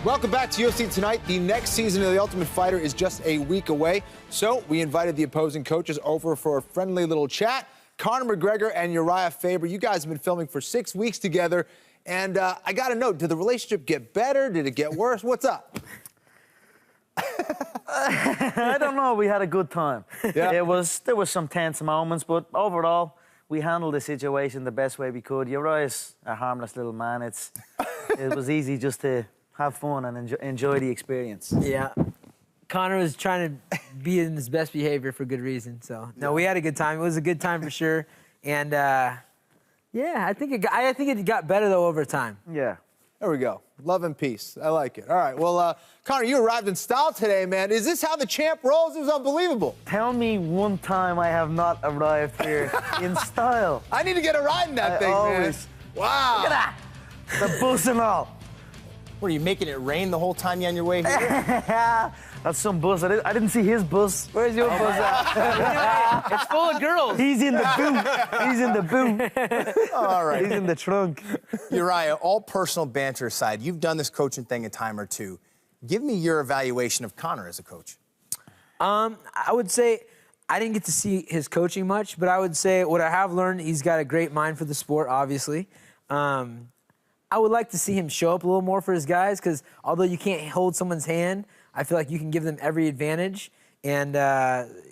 Welcome back to UFC Tonight. The next season of The Ultimate Fighter is just a week away, so we invited the opposing coaches over for a friendly little chat. Conor McGregor and Urijah Faber, you guys have been filming for 6 weeks together, and I got to know, did the relationship get better? Did it get worse? What's up? I don't know. We had a good time. Yeah. There was some tense moments, but overall, we handled the situation the best way we could. Uriah's a harmless little man. It was easy just to have fun and enjoy the experience. Yeah. Conor was trying to be in his best behavior for good reason. So, no, we had a good time. It was a good time for sure. And, yeah, I think it got better, though, over time. Yeah. There we go. Love and peace. I like it. All right. Well, Conor, you arrived in style today, man. Is this how the champ rolls? It was unbelievable. Tell me one time I have not arrived here in style. I need to get a ride in that thing, man. Wow. Look at that. The bus and all. What, are you making it rain the whole time you're on your way here? That's some bus. I didn't see his bus. Where's your bus at? It's full of girls. He's in the boot. He's in the boot. All right. He's in the trunk. Urijah, all personal banter aside, you've done this coaching thing a time or two. Give me your evaluation of Conor as a coach. I would say I didn't get to see his coaching much, but I would say what I have learned, he's got a great mind for the sport, obviously. I would like to see him show up a little more for his guys because although you can't hold someone's hand, I feel like you can give them every advantage. And,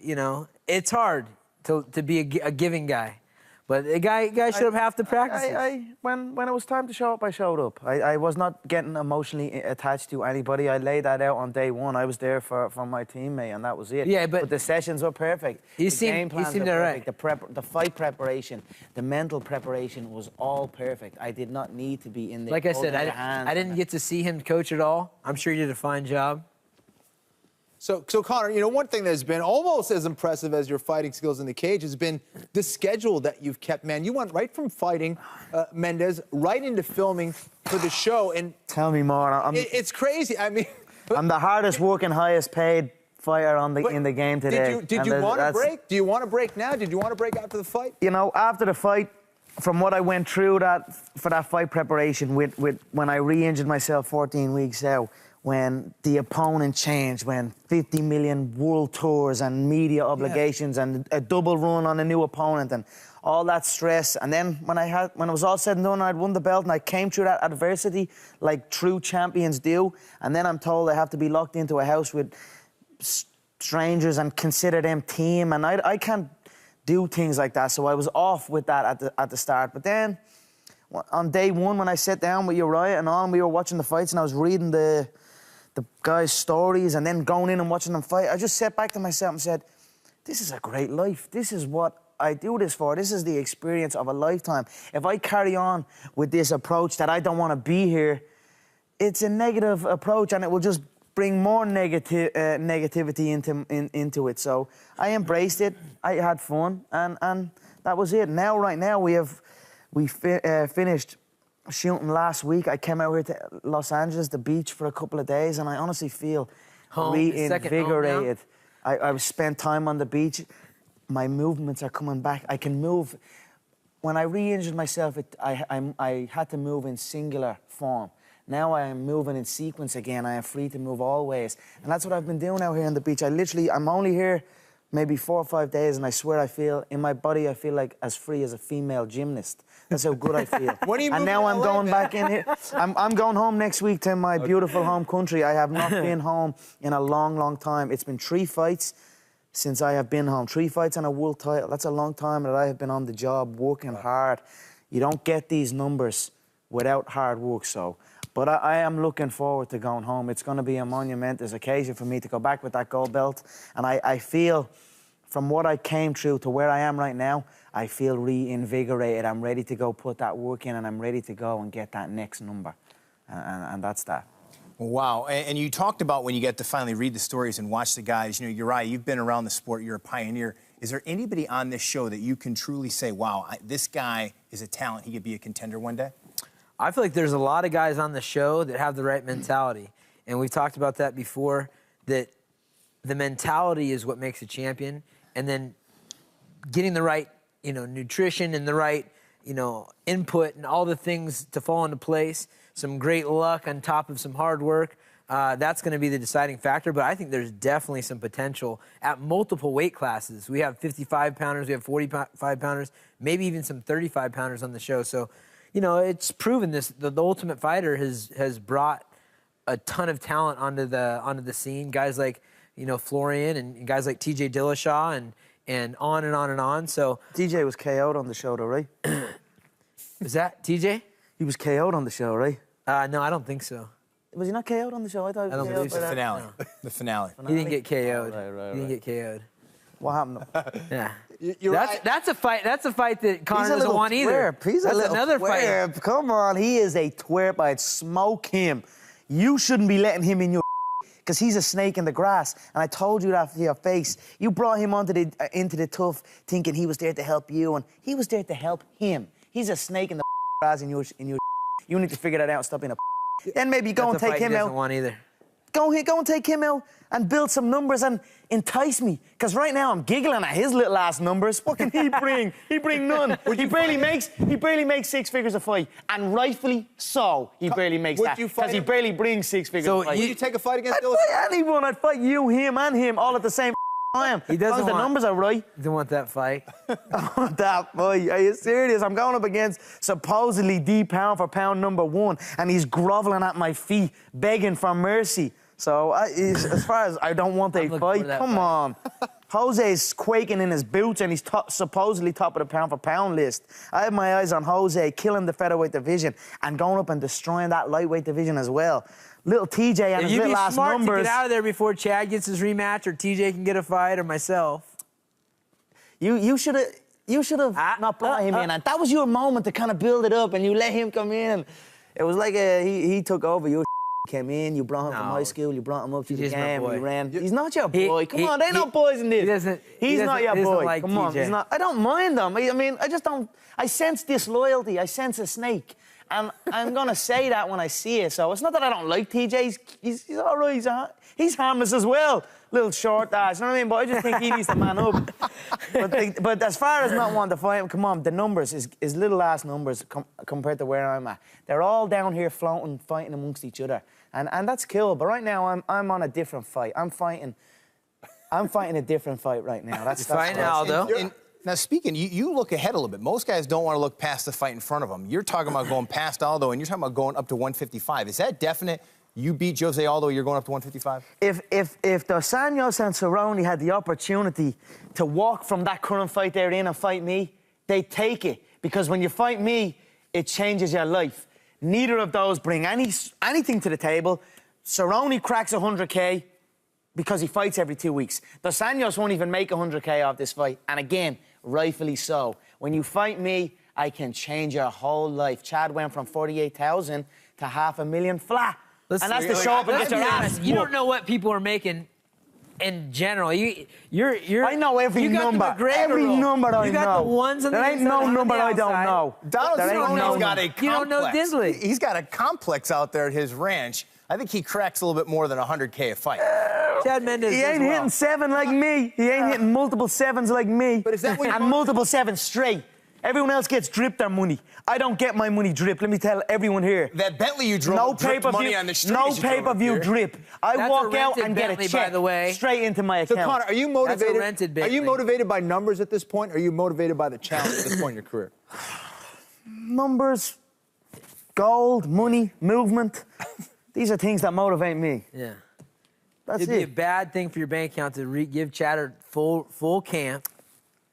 you know, it's hard to be a giving guy. But a guy showed up half the practices. When it was time to show up, I showed up. I was not getting emotionally attached to anybody. I laid that out on day one. I was there for my teammate, and that was it. Yeah, but the sessions were perfect. He seemed all right. The fight preparation, the mental preparation was all perfect. I did not need to be in there. Like I said, I didn't get to see him coach at all. I'm sure he did a fine job. So Conor, you know, one thing that's been almost as impressive as your fighting skills in the cage has been the schedule that you've kept, man. You went right from fighting Mendes right into filming for the show. And tell me more. It's crazy. I mean, I'm the hardest working, highest paid fighter in the game today. Did you want to break? Do you want to break now? Did you want to break after the fight? You know, after the fight, from what I went through for that fight preparation with when I re-injured myself 14 weeks out, when the opponent changed, when 50 million world tours and media obligations and a double run on a new opponent and all that stress. And then when it was all said and done, I'd won the belt and I came through that adversity like true champions do. And then I'm told I have to be locked into a house with strangers and consider them team. And I can't do things like that. So I was off with that at the start. But then on day one, when I sat down with Urijah and all, and we were watching the fights and I was reading the guys' stories and then going in and watching them fight, I just sat back to myself and said, this is a great life. This is what I do this for. This is the experience of a lifetime. If I carry on with this approach that I don't want to be here, it's a negative approach and it will just bring more negativity into it. So I embraced it. I had fun and that was it. Right now we finished shooting last week. I came out here to Los Angeles, the beach, for a couple of days, and I honestly feel reinvigorated. I've spent time on the beach. My movements are coming back. I can move. When I re-injured myself, I had to move in singular form. Now I am moving in sequence again. I am free to move all ways. And that's what I've been doing out here on the beach. I'm only here maybe 4 or 5 days, and I swear I feel, in my body, I feel like as free as a female gymnast. That's how good I feel. When are you and now I'm going back in here. I'm going home next week to my beautiful home country. I have not been home in a long, long time. It's been 3 fights since I have been home. 3 fights and a world title. That's a long time that I have been on the job, working hard. You don't get these numbers without hard work, so. But I am looking forward to going home. It's going to be a monumentous occasion for me to go back with that gold belt. And I feel, from what I came through to where I am right now, I feel reinvigorated. I'm ready to go put that work in, and I'm ready to go and get that next number. And that's that. Wow. And you talked about when you get to finally read the stories and watch the guys. You know, Urijah, you've been around the sport. You're a pioneer. Is there anybody on this show that you can truly say, wow, this guy is a talent. He could be a contender one day? I feel like there's a lot of guys on the show that have the right mentality. And we've talked about that before, that the mentality is what makes a champion. And then getting the right, nutrition and the right, input and all the things to fall into place. some great luck on top of some hard work. That's going to be the deciding factor, but I think there's definitely some potential at multiple weight classes. We have 55-pounders, we have 45-pounders, maybe even some 35-pounders on the show. So, you know, it's proven this. The Ultimate Fighter has brought a ton of talent onto the scene. Guys like, you know, Florian and guys like TJ Dillashaw and on and on and on. So TJ was KO'd on the show, though, right? is that TJ? He was KO'd on the show, right? No, I don't think so. Was he not KO'd on the show? I thought he was I don't KO'd believe by so. that. Finale. The finale. He didn't get KO'd. Right. He didn't get KO'd. What happened? Yeah. You're right. That's a fight. That's a fight that Conor He's a doesn't little want either. twerp. He's that's a little another twerp. fight. Come on, he is a twerp. I'd smoke him. You shouldn't be letting him in your because he's a snake in the grass. And I told you that to your face. You brought him into the TUF thinking he was there to help you, and he was there to help him. He's a snake in the grass in your. You need to figure that out and stop being a. Then maybe go and take him out. Doesn't want either. Go and take him out and build some numbers and entice me. Because right now I'm giggling at his little ass numbers. What can he bring? He bring none. He barely makes 6 figures a fight. And rightfully so, he barely makes that. Because he barely brings 6 figures a fight. Would you take a fight against I'd Dillashaw? fight anyone. I'd fight you, him, and him all at the same time. He doesn't As long as the want- numbers are right. Don't want that fight. I want that fight. Are you serious? I'm going up against supposedly the pound for pound #1, and he's groveling at my feet, begging for mercy. So as far as I don't want a looking fight, for that come fight. on. Jose's quaking in his boots, and he's supposedly top of the pound for pound list. I have my eyes on Jose killing the featherweight division and going up and destroying that lightweight division as well. Little TJ and his You'd little be ass smart numbers. to get out of there before Chad gets his rematch, or TJ can get a fight, or myself. You should have not brought him in, and that was your moment to kind of build it up, and you let him come in. It was like he took over. You came in, you brought him from high school, you brought him up to the TJ's my game, boy. he ran. He's not your boy. Come on, they ain't no he- boys in this. He's not your he doesn't boy. like Come on, TJ. he's not. I don't mind him. I mean, I just don't. I sense disloyalty. I sense a snake. And I'm gonna say that when I see it. So it's not that I don't like TJ. He's all right. He's harmless as well. Little short ass, you know what I mean? But I just think he needs to man up. But as far as not wanting to fight him, come on, the numbers is little ass numbers compared to where I'm at. They're all down here floating, fighting amongst each other, and that's cool. But right now I'm on a different fight. I'm fighting a different fight right now. That's fighting what I'm saying. Aldo. Now, speaking, you look ahead a little bit. Most guys don't want to look past the fight in front of them. You're talking about going past Aldo, and you're talking about going up to 155. Is that definite? You beat Jose Aldo, you're going up to 155? If Dos Anjos and Cerrone had the opportunity to walk from that current fight they're in and fight me, they take it. Because when you fight me, it changes your life. Neither of those bring anything to the table. Cerrone cracks 100K because he fights every 2 weeks. Dos Anjos won't even make 100K off this fight. And again, rightfully so. When you fight me, I can change your whole life. Chad went from 48,000 to $500,000 flat. And that's the show up and Let's get be your honest. ass You don't whooped. know what people are making in general. You're I know every you got number. The McGregor Every rule. number I know. You got the ones on the There ain't inside, no on number the I don't outside. know. Donald There ain't Cerrone's no got a number. complex. You don't know Disley. He's got a complex out there at his ranch. I think he cracks a little bit more than 100K a fight. Chad Mendes. He does ain't well. hitting 7 like me. He ain't hitting multiple 7s like me. But is that when you- And multiple 7s straight. Everyone else gets dripped their money. I don't get my money dripped. Let me tell everyone here. That Bentley you drove, No dripped money pay-per-view. on the street. No as you drove up pay-per-view here. drip. I That's walk a out rented and Bentley, get a check by the way. straight into my So, account. Conor, are you motivated? rented Are you Bentley. motivated by numbers at this point, or are you motivated by the challenge at this point in your career? Numbers, gold, money, movement. These are things that motivate me. Yeah. That's It'd be a it. bad thing for your bank account to give Chad a full camp.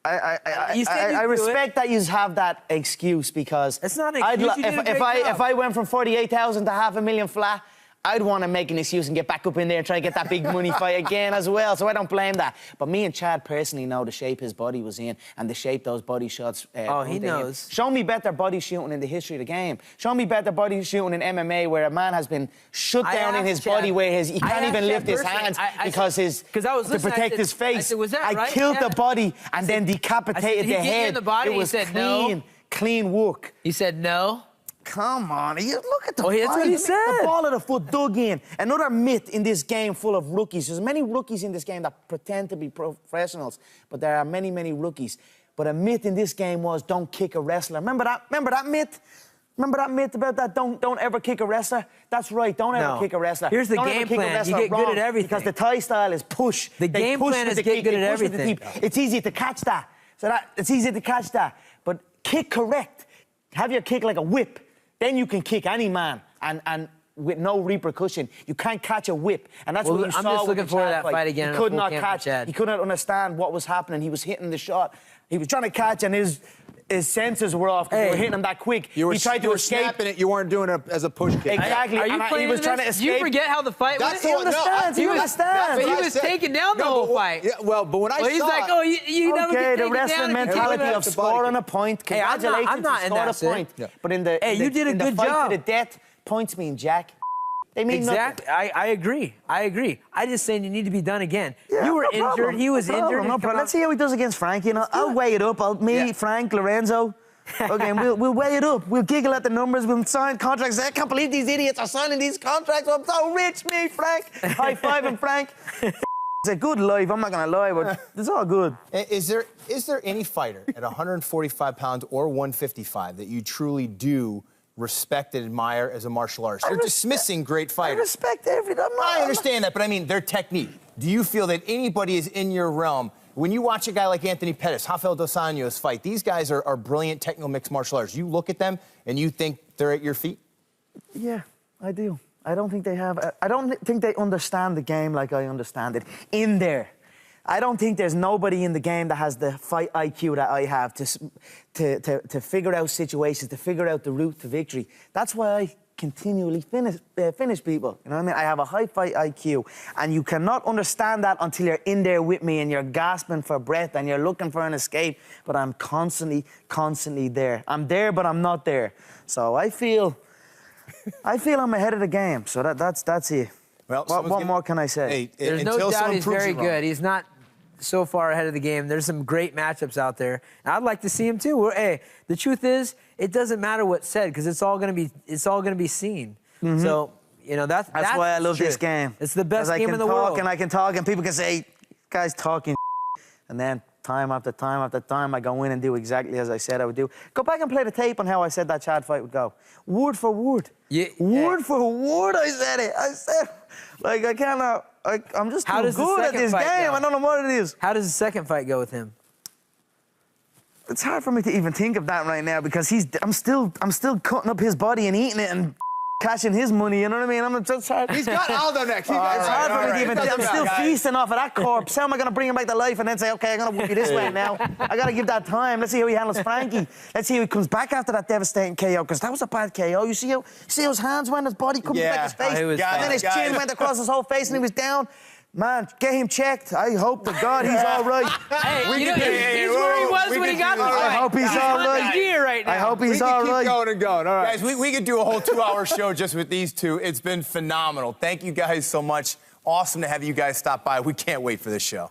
You said you'd I do respect that you have that excuse because It's not an excuse, you did a great job. if I went from 48,000 to $500,000 flat, I'd want to make an excuse and get back up in there and try to get that big money fight again as well. So I don't blame that. But me and Chad personally know the shape his body was in and the shape those body shots. He put in. knows. Show me better body shooting in the history of the game. Show me better body shooting in MMA where a man has been shut down in his asked Chad- body where he I can't asked even Chad lift his personally. hands I because said- 'cause I was to listening, I protect said- his face. I said, was that I right, killed Chad? the body and then I said, decapitated he the hit you in head. the body? It He was said clean, no. clean work. He said no. Come on, look at the Oh, that's what fight. he The said. ball of the foot dug in. Another myth in this game full of rookies. There's many rookies in this game that pretend to be professionals, but there are many, many rookies. But a myth in this game was don't kick a wrestler. Remember that myth? Remember that myth about that? Don't ever kick a wrestler. That's right. Don't ever kick a wrestler. Here's the don't game ever kick plan. A wrestler You get wrong, good at everything. Because the Thai style is push. The They game push plan with is the get kick, good they at push with the everything. teeth. It's easy to catch that. So it's easy to catch that. But kick correct. Have your kick like a whip. Then you can kick any man and with no repercussion. You can't catch a whip. And that's what you saw. I'm just with looking the forward to Chad that fight again. He in a could full not camp with catch. Chad. He couldn't understand what was happening. He was hitting the shot. He was trying to catch, and his senses were off because they were hitting him that quick. He tried to escape. snapping it. You weren't doing it as a push kick. Exactly. Are you playing he was trying to this? escape. You forget how the fight went? He understands. He understands. But he was taking down the whole fight. Yeah, well, but when I saw he's like, oh, you never Okay, get the taken wrestling down. mentality of scoring a point. Hey, I'm not Congratulations, in you that, scored a point. sir. But in the Hey, you did a in the good fight job. to the death, points mean jack. They mean Exactly. nothing. I agree. I just saying you need to be done again. Yeah, you were no injured. problem. He was No problem, injured. No problem. Let's see how he does against Frank. You know, I'll weigh it up. Frank, Lorenzo. Okay, we'll weigh it up. We'll giggle at the numbers. We'll sign contracts. I can't believe these idiots are signing these contracts. I'm so rich, me, Frank. High five him, Frank. It's a good life. I'm not gonna lie, but it's all good. Is there any fighter at 145 pounds or 155 that you truly do respect and admire as a martial artist? You're dismissing great I fighters. respect everything. I understand that, but I mean their technique. Do you feel that anybody is in your realm? When you watch a guy like Anthony Pettis, Rafael Dos Anjos fight, these guys are brilliant technical mixed martial artists. You look at them and you think they're at your feet? Yeah, I do. I don't think they have. I don't think they understand the game like I understand it in there. I don't think there's nobody in the game that has the fight IQ that I have to figure out situations, to figure out the route to victory. That's why I continually finish people. You know what I mean? I have a high fight IQ, and you cannot understand that until you're in there with me and you're gasping for breath and you're looking for an escape. But I'm constantly there. I'm there, but I'm not there. So I feel I'm ahead of the game. So that's it. Well, what more can I say? Hey, There's no doubt he's very good. He's not so far ahead of the game. There's some great matchups out there. And I'd like to see him too. Hey, the truth is, it doesn't matter what's said because it's all gonna be seen. Mm-hmm. So that's why I love this game. It's the best game in the world. And I can talk, and people can say, "Guys talking," and then time after time after time, I go in and do exactly as I said I would do. Go back and play the tape on how I said that Chad fight would go, word for word. Yeah. Word for word, I said it. I said, like I cannot. I'm just too good at this game. I don't know what it is. How does the second fight go with him? It's hard for me to even think of that right now because I'm still cutting up his body and eating it and cashing his money. You know what I mean? He's got Aldo next. It's hard for me to even. I'm still feasting off of that corpse. How am I going to bring him back to life and then say, okay, I'm going to whoop you this way now? I got to give that time. Let's see how he handles Frankie. Let's see how he comes back after that devastating KO because that was a bad KO. You see how his hands went, his body couldn't back his face, and then his chin went across his whole face and he was down. Man, get him checked. I hope to God he's all right. Hey, he's where he was when he got the fight. I hope he's all right. I hope he's all right. Keep going and going. All right. Guys, we could do a whole 2-hour show just with these two. It's been phenomenal. Thank you guys so much. Awesome to have you guys stop by. We can't wait for this show.